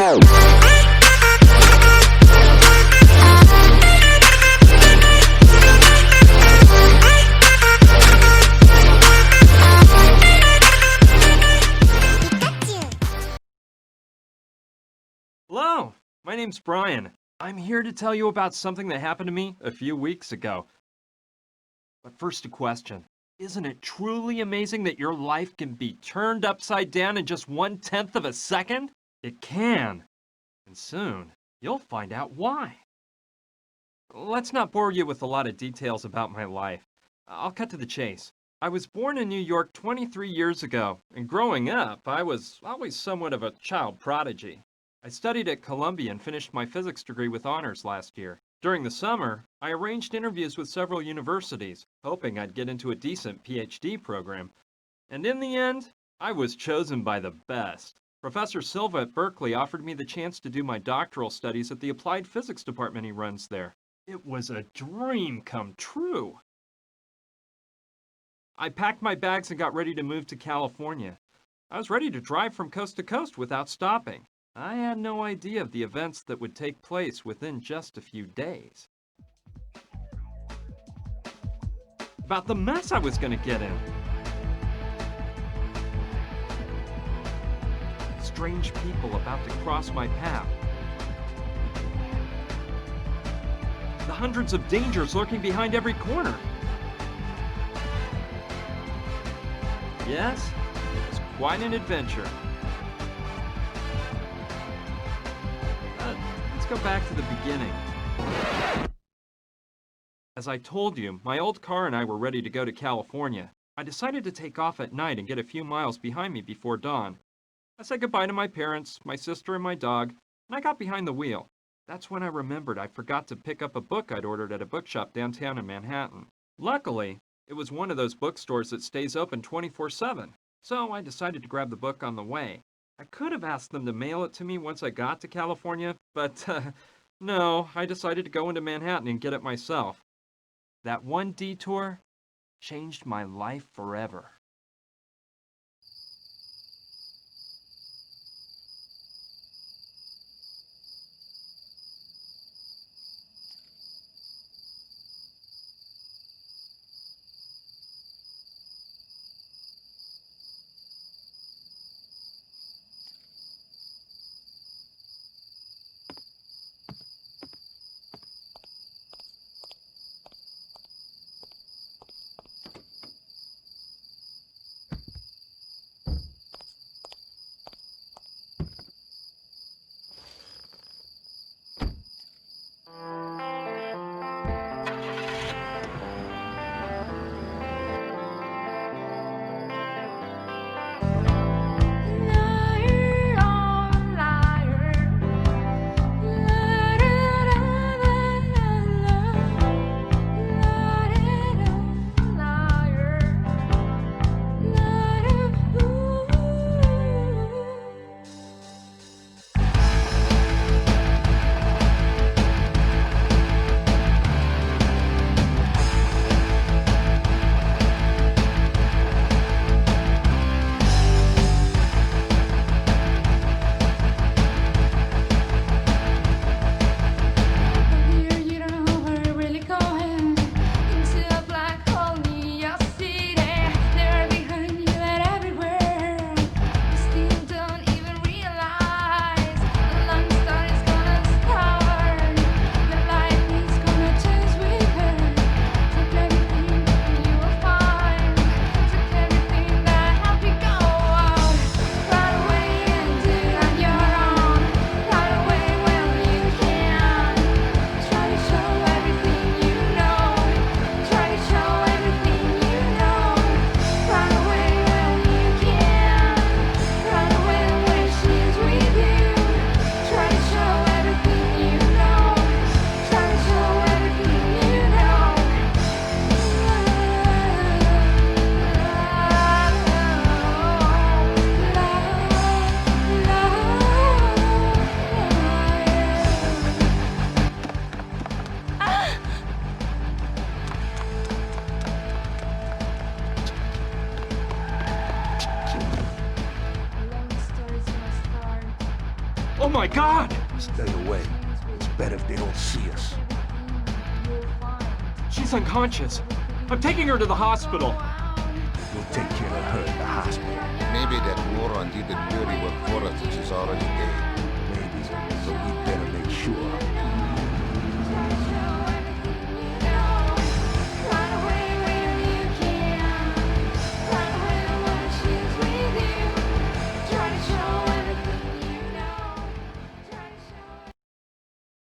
Hello, my name's Brian. I'm here to tell you about something that happened to me a few weeks ago. But first, a question. Isn't it truly amazing that your life can be turned upside down in just 1/10 of a second? It can. And soon, you'll find out why. Let's not bore you with a lot of details about my life. I'll cut to the chase. I was born in New York 23 years ago, and growing up, I was always somewhat of a child prodigy. I studied at Columbia and finished my physics degree with honors last year. During the summer, I arranged interviews with several universities, hoping I'd get into a decent PhD program. And in the end, I was chosen by the best. Professor Silva at Berkeley offered me the chance to do my doctoral studies at the applied physics department he runs there. It was a dream come true. I packed my bags and got ready to move to California. I was ready to drive from coast to coast without stopping. I had no idea of the events that would take place within just a few days. About the mess I was going to get in. Strange people about to cross my path. The hundreds of dangers lurking behind every corner. Yes, it was quite an adventure. Let's go back to the beginning. As I told you, my old car and I were ready to go to California. I decided to take off at night and get a few miles behind me before dawn. I said goodbye to my parents, my sister, and my dog, and I got behind the wheel. That's when I remembered I forgot to pick up a book I'd ordered at a bookshop downtown in Manhattan. Luckily, it was one of those bookstores that stays open 24/7, so I decided to grab the book on the way. I could have asked them to mail it to me once I got to California, but no, I decided to go into Manhattan and get it myself. That one detour changed my life forever. Oh my God! Stay away. It's better if they don't see us. She's unconscious. I'm taking her to the hospital. We'll take care of her in the hospital. Maybe that moron did the dirty work for us and she's already dead. Maybe, so we better make sure.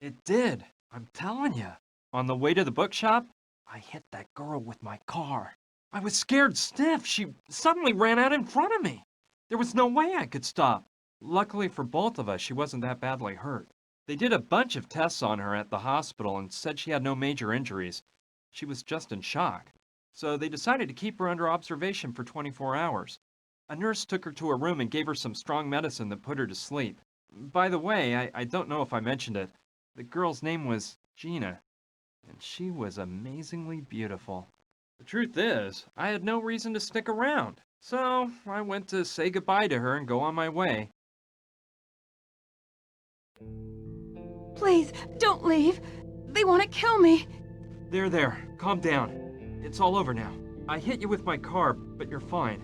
It did. I'm telling you. On the way to the bookshop, I hit that girl with my car. I was scared stiff. She suddenly ran out in front of me. There was no way I could stop. Luckily for both of us, she wasn't that badly hurt. They did a bunch of tests on her at the hospital and said she had no major injuries. She was just in shock. So they decided to keep her under observation for 24 hours. A nurse took her to her room and gave her some strong medicine that put her to sleep. By the way, I don't know if I mentioned it. The girl's name was Gina, and she was amazingly beautiful. The truth is, I had no reason to stick around, so I went to say goodbye to her and go on my way. Please, don't leave. They want to kill me. There, calm down. It's all over now. I hit you with my car, but you're fine.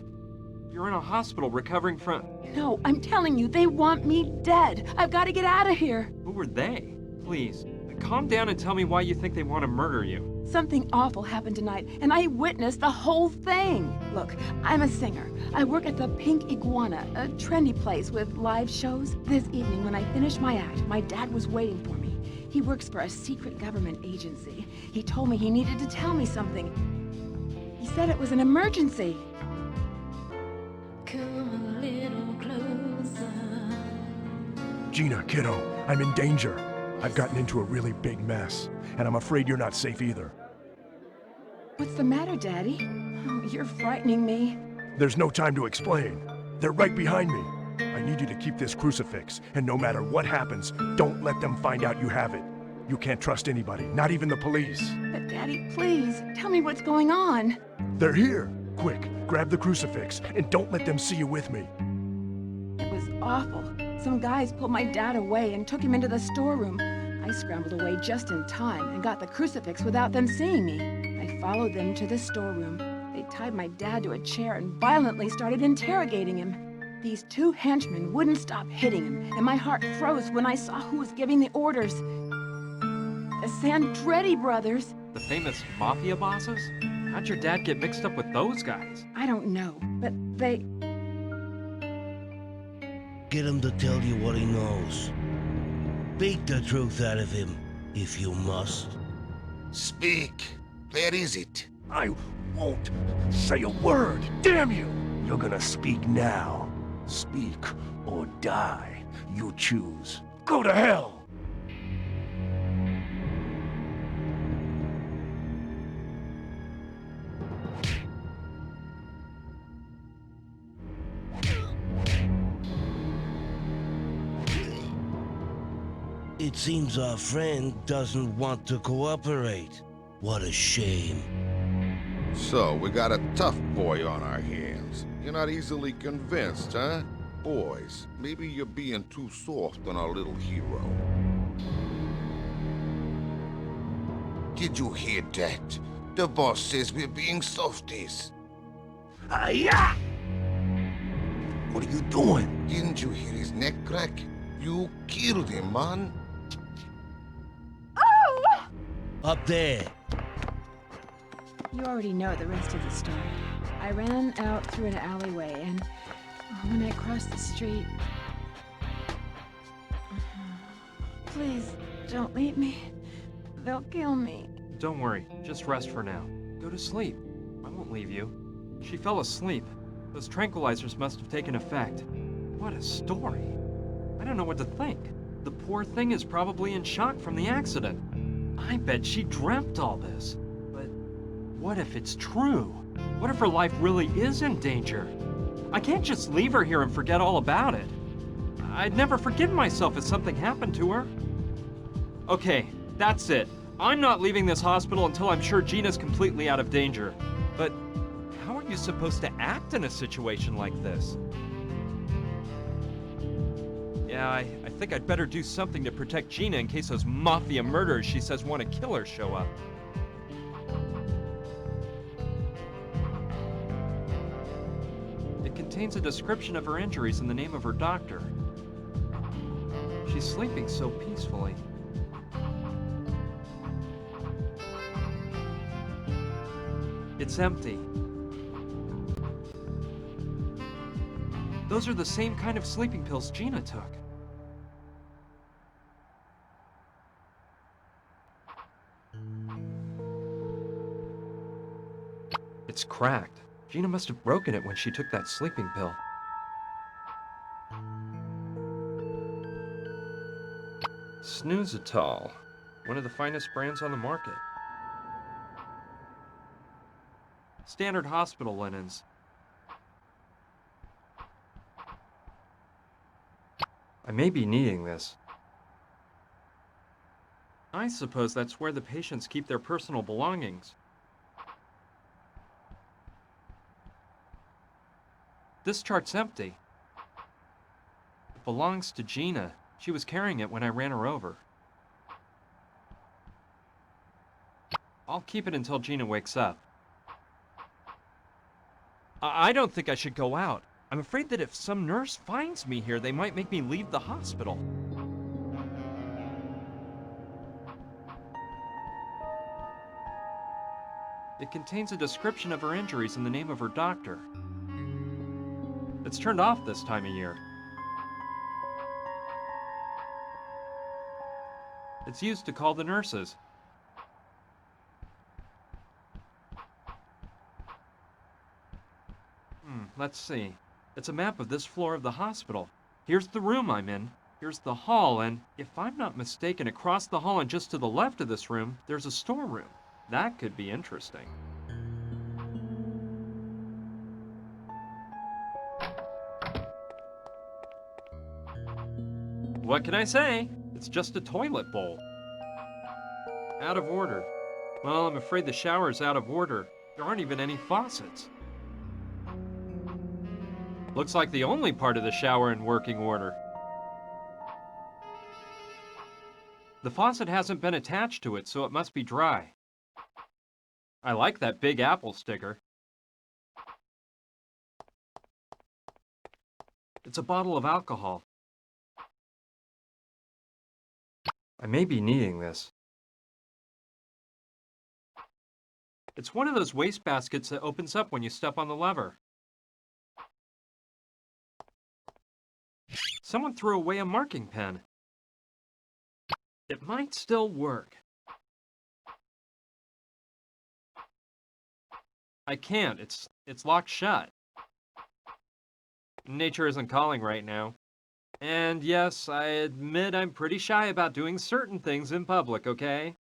You're in a hospital recovering from... No, I'm telling you, they want me dead. I've got to get out of here. Who were they? Please, calm down and tell me why you think they want to murder you. Something awful happened tonight, and I witnessed the whole thing. Look, I'm a singer. I work at the Pink Iguana, a trendy place with live shows. This evening, when I finished my act, my dad was waiting for me. He works for a secret government agency. He told me he needed to tell me something. He said it was an emergency. Come a little closer. Gina, kiddo, I'm in danger. I've gotten into a really big mess, and I'm afraid you're not safe either. What's the matter, Daddy? Oh, you're frightening me. There's no time to explain. They're right behind me. I need you to keep this crucifix, and no matter what happens, don't let them find out you have it. You can't trust anybody, not even the police. But Daddy, please, tell me what's going on. They're here. Quick, grab the crucifix, and don't let them see you with me. It was awful. Some guys pulled my dad away and took him into the storeroom. I scrambled away just in time and got the crucifix without them seeing me. I followed them to the storeroom. They tied my dad to a chair and violently started interrogating him. These two henchmen wouldn't stop hitting him, and my heart froze when I saw who was giving the orders. The Sandretti brothers. The famous mafia bosses? How'd your dad get mixed up with those guys? I don't know, but they... Get him to tell you what he knows. Beat the truth out of him, if you must. Speak. Where is it? I won't say a word. Damn you! You're gonna speak now. Speak or die. You choose. Go to hell! It seems our friend doesn't want to cooperate. What a shame. So, we got a tough boy on our hands. You're not easily convinced, huh? Boys, maybe you're being too soft on our little hero. Did you hear that? The boss says we're being softies. Yeah! What are you doing? Didn't you hear his neck crack? You killed him, man. Up there. You already know the rest of the story. I ran out through an alleyway, and when I crossed the street... Please, don't leave me. They'll kill me. Don't worry, just rest for now. Go to sleep. I won't leave you. She fell asleep. Those tranquilizers must have taken effect. What a story. I don't know what to think. The poor thing is probably in shock from the accident. I bet she dreamt all this. But what if it's true? What if her life really is in danger? I can't just leave her here and forget all about it. I'd never forgive myself if something happened to her. Okay, that's it. I'm not leaving this hospital until I'm sure Gina's completely out of danger. But how are you supposed to act in a situation like this? Yeah, I think I'd better do something to protect Gina in case those mafia murderers she says want to kill her show up. It contains a description of her injuries and the name of her doctor. She's sleeping so peacefully. It's empty. Those are the same kind of sleeping pills Gina took. It's cracked. Gina must have broken it when she took that sleeping pill. Snoozitol, one of the finest brands on the market. Standard hospital linens. I may be needing this. I suppose that's where the patients keep their personal belongings. This chart's empty. It belongs to Gina. She was carrying it when I ran her over. I'll keep it until Gina wakes up. I don't think I should go out. I'm afraid that if some nurse finds me here, they might make me leave the hospital. It contains a description of her injuries and the name of her doctor. It's turned off this time of year. It's used to call the nurses. Let's see. It's a map of this floor of the hospital. Here's the room I'm in. Here's the hall, and if I'm not mistaken, across the hall and just to the left of this room, there's a storeroom. That could be interesting. What can I say? It's just a toilet bowl. Out of order. Well, I'm afraid the shower's out of order. There aren't even any faucets. Looks like the only part of the shower in working order. The faucet hasn't been attached to it, so it must be dry. I like that big apple sticker. It's a bottle of alcohol. I may be needing this. It's one of those wastebaskets that opens up when you step on the lever. Someone threw away a marking pen. It might still work. I can't. It's locked shut. Nature isn't calling right now. And yes, I admit I'm pretty shy about doing certain things in public, okay?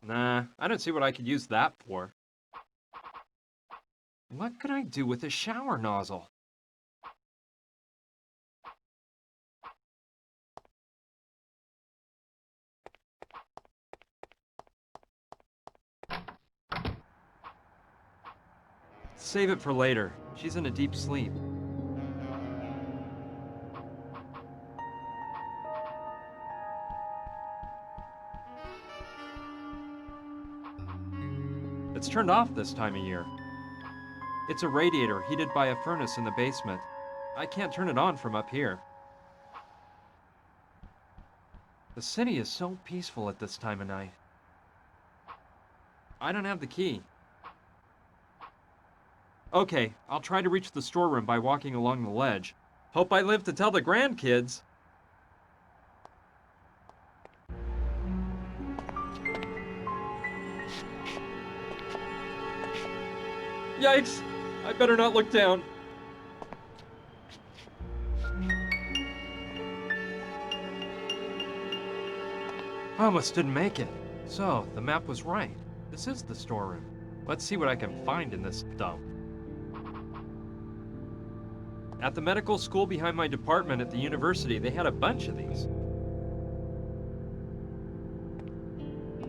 Nah, I don't see what I could use that for. What could I do with a shower nozzle? Save it for later. She's in a deep sleep. It's turned off this time of year. It's a radiator heated by a furnace in the basement. I can't turn it on from up here. The city is so peaceful at this time of night. I don't have the key. Okay, I'll try to reach the storeroom by walking along the ledge. Hope I live to tell the grandkids. Yikes! I better not look down. I almost didn't make it. So, the map was right. This is the storeroom. Let's see what I can find in this dump. At the medical school behind my department at the university, they had a bunch of these.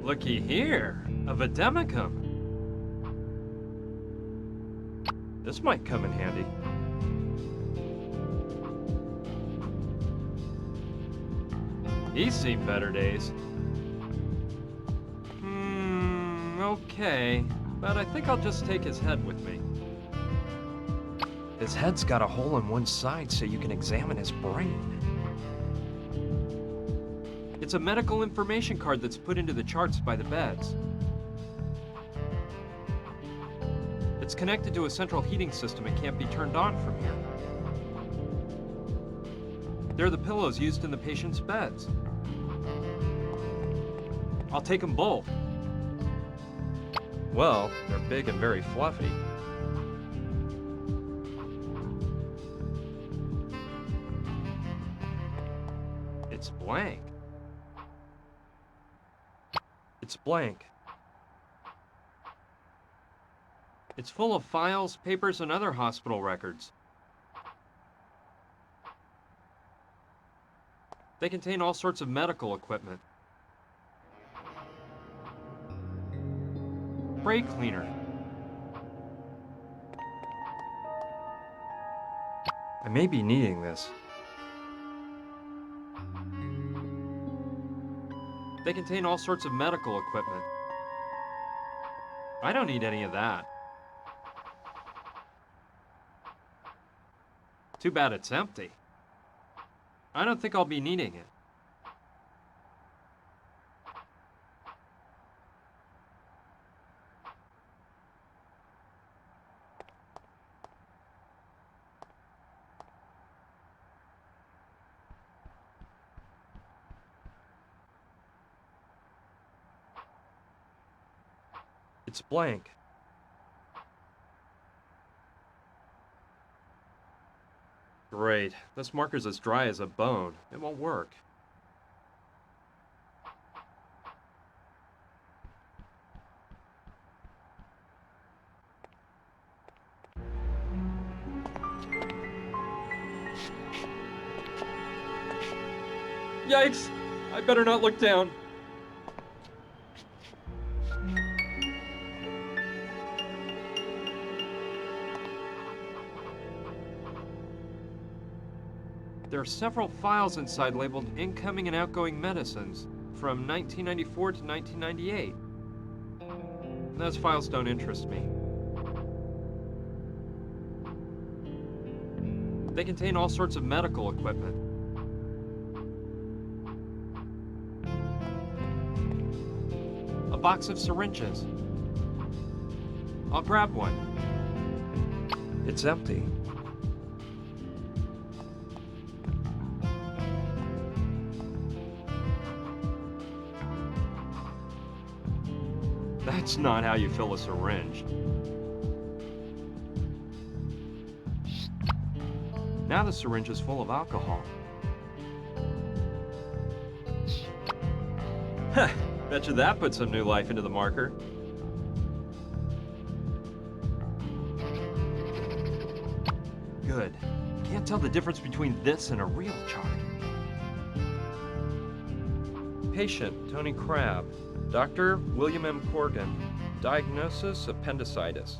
Looky here, a vademecum. This might come in handy. He's seen better days. Okay. But I think I'll just take his head with me. His head's got a hole in one side so you can examine his brain. It's a medical information card that's put into the charts by the beds. It's connected to a central heating system and can't be turned on from here. They're the pillows used in the patient's beds. I'll take them both. Well, they're big and very fluffy. It's blank. It's blank. It's full of files, papers, and other hospital records. They contain all sorts of medical equipment. Spray cleaner. I may be needing this. They contain all sorts of medical equipment. I don't need any of that. Too bad it's empty. I don't think I'll be needing it. It's blank. Great. This marker's as dry as a bone. It won't work. Yikes! I better not look down. There are several files inside labeled incoming and outgoing medicines from 1994 to 1998. Those files don't interest me. They contain all sorts of medical equipment. A box of syringes. I'll grab one. It's empty. That's not how you fill a syringe. Now the syringe is full of alcohol. Heh, betcha that put some new life into the marker. Good. Can't tell the difference between this and a real chart. Patient, Tony Crabb. Dr. William M. Corgan. Diagnosis, appendicitis.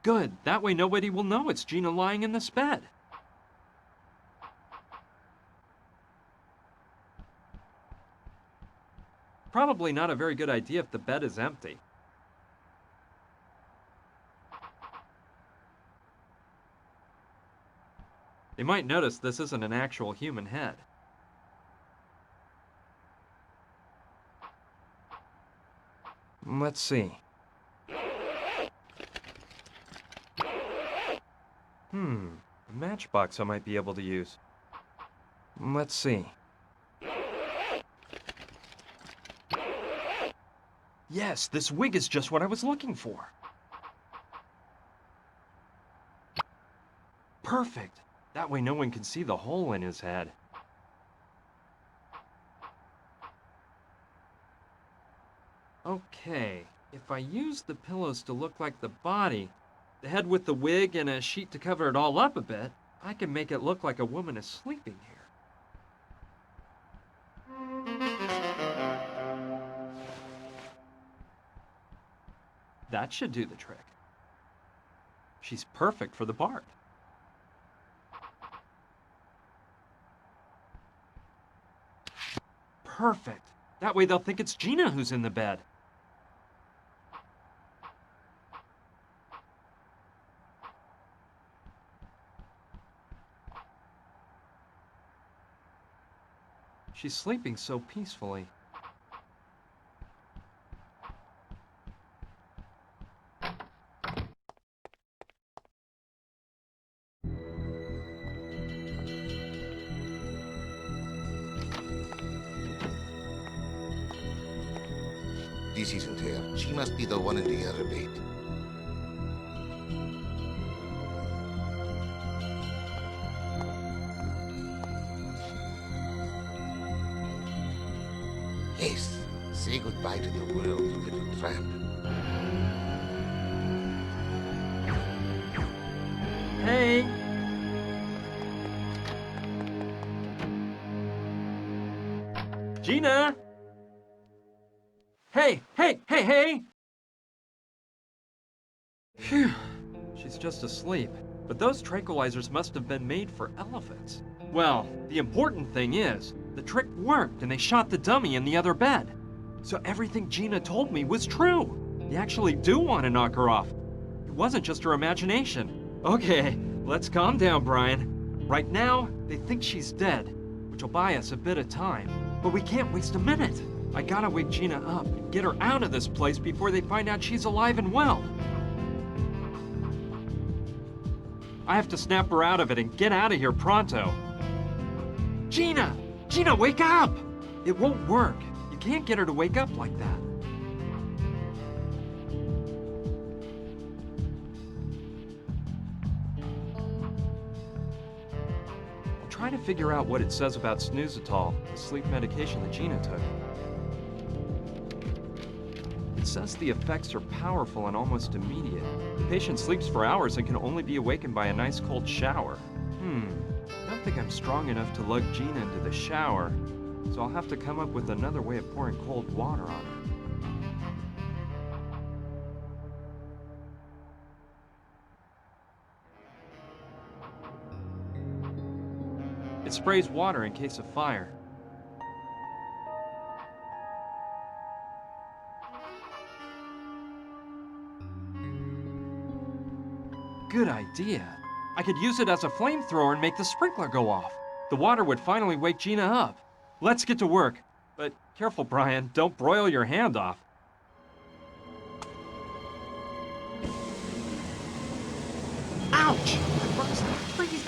Good. That way nobody will know it's Gina lying in this bed. Probably not a very good idea if the bed is empty. They might notice this isn't an actual human head. Let's see. A matchbox I might be able to use. Let's see. Yes, this wig is just what I was looking for. Perfect. That way no one can see the hole in his head. Okay, if I use the pillows to look like the body, the head with the wig and a sheet to cover it all up a bit, I can make it look like a woman is sleeping here. That should do the trick. She's perfect for the part. Perfect. That way they'll think it's Gina who's in the bed. She's sleeping so peacefully. This isn't her. She must be the one in the elevator. Yes, say goodbye to the world, little tramp. Hey! Gina! Hey! Hey! Hey! Hey! Phew. She's just asleep. But those tranquilizers must have been made for elephants. Well, the important thing is, the trick worked and they shot the dummy in the other bed. So everything Gina told me was true. They actually do want to knock her off. It wasn't just her imagination. Okay, let's calm down, Brian. Right now, they think she's dead, which will buy us a bit of time. But we can't waste a minute. I gotta wake Gina up and get her out of this place before they find out she's alive and well. I have to snap her out of it and get out of here pronto. Gina! Gina, wake up! It won't work. You can't get her to wake up like that. I'll try to figure out what it says about snoozitol, the sleep medication that Gina took. It says the effects are powerful and almost immediate. The patient sleeps for hours and can only be awakened by a nice cold shower. I don't think I'm strong enough to lug Gina into the shower, so I'll have to come up with another way of pouring cold water on her. It sprays water in case of fire. Good idea. I could use it as a flamethrower and make the sprinkler go off. The water would finally wake Gina up. Let's get to work. But careful, Brian, don't broil your hand off. Ouch!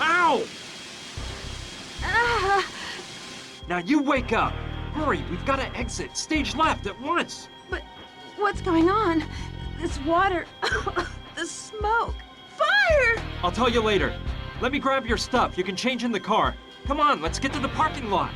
Ow! Ah! Now you wake up! Hurry, we've got to exit. Stage left at once! But what's going on? This water, the smoke, fire! I'll tell you later. Let me grab your stuff. You can change in the car. Come on, let's get to the parking lot.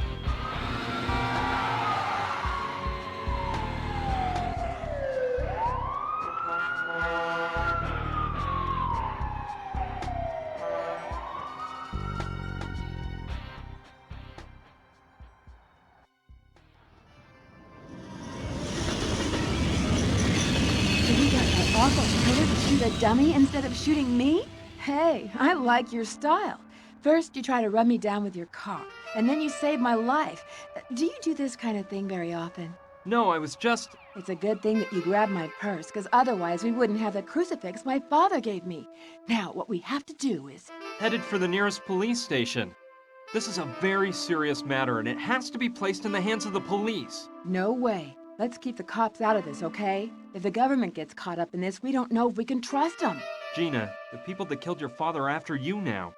So you got that awful killer to shoot a dummy instead of shooting me? Hey, I like your style. First, you try to run me down with your car, and then you save my life. Do you do this kind of thing very often? No, I was just... It's a good thing that you grabbed my purse, because otherwise we wouldn't have the crucifix my father gave me. Now, what we have to do is... headed for the nearest police station. This is a very serious matter, and it has to be placed in the hands of the police. No way. Let's keep the cops out of this, okay? If the government gets caught up in this, we don't know if we can trust them. Gina, the people that killed your father are after you now.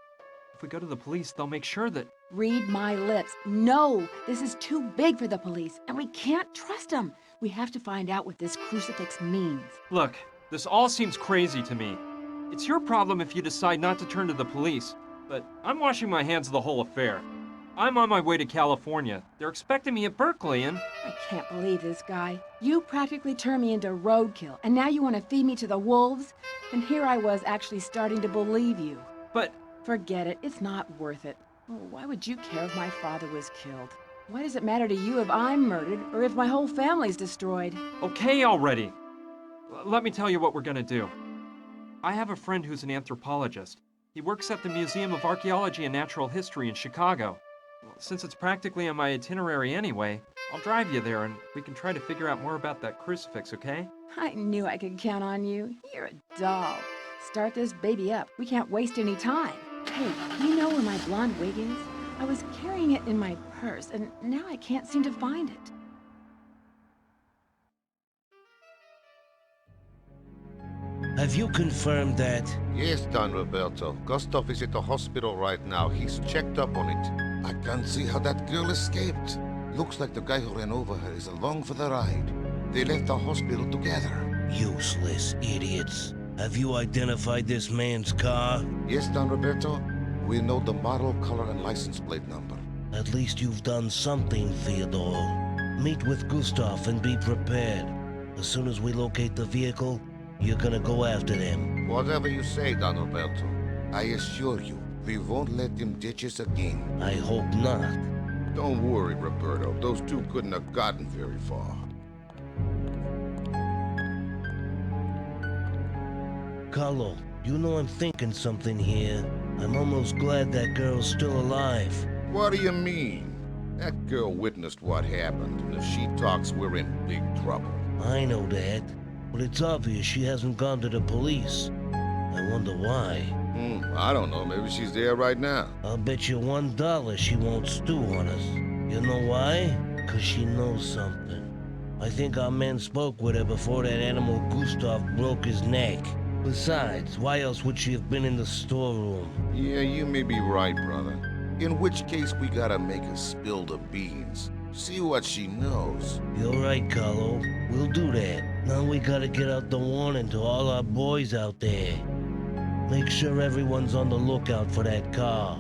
If we go to the police, they'll make sure that... Read my lips. No, this is too big for the police, and we can't trust them. We have to find out what this crucifix means. Look, this all seems crazy to me. It's your problem if you decide not to turn to the police, but I'm washing my hands of the whole affair. I'm on my way to California. They're expecting me at Berkeley, and... I can't believe this guy. You practically turned me into roadkill, and now you want to feed me to the wolves? And here I was actually starting to believe you. But... Forget it. It's not worth it. Oh, why would you care if my father was killed? Why does it matter to you if I'm murdered or if my whole family's destroyed? okay already. Let me tell you what we're gonna do. I have a friend who's an anthropologist. He works at the Museum of Archaeology and Natural History in Chicago. Well, since it's practically on my itinerary anyway, I'll drive you there and we can try to figure out more about that crucifix, okay? I knew I could count on you. You're a doll. Start this baby up. We can't waste any time. Hey, you know where my blonde wig is? I was carrying it in my purse, and now I can't seem to find it. Have you confirmed that? Yes, Don Roberto. Gustav is at the hospital right now. He's checked up on it. I can't see how that girl escaped. Looks like the guy who ran over her is along for the ride. They left the hospital together. Useless idiots. Have you identified this man's car? Yes, Don Roberto. We know the model, color, and license plate number. At least you've done something, Theodore. Meet with Gustav and be prepared. As soon as we locate the vehicle, you're gonna go after them. Whatever you say, Don Roberto. I assure you, we won't let them ditch us again. I hope not. Don't worry, Roberto. Those two couldn't have gotten very far. Carlo, you know I'm thinking something here. I'm almost glad that girl's still alive. What do you mean? That girl witnessed what happened, and if she talks, we're in big trouble. I know that, but it's obvious she hasn't gone to the police. I wonder why. I don't know. Maybe she's there right now. I'll bet you $1 she won't stew on us. You know why? 'Cause she knows something. I think our men spoke with her before that animal Gustav broke his neck. Besides, why else would she have been in the storeroom? Yeah, you may be right, brother. In which case, we gotta make her spill the beans. See what she knows. You're right, Carlo. We'll do that. Now we gotta get out the warning to all our boys out there. Make sure everyone's on the lookout for that car.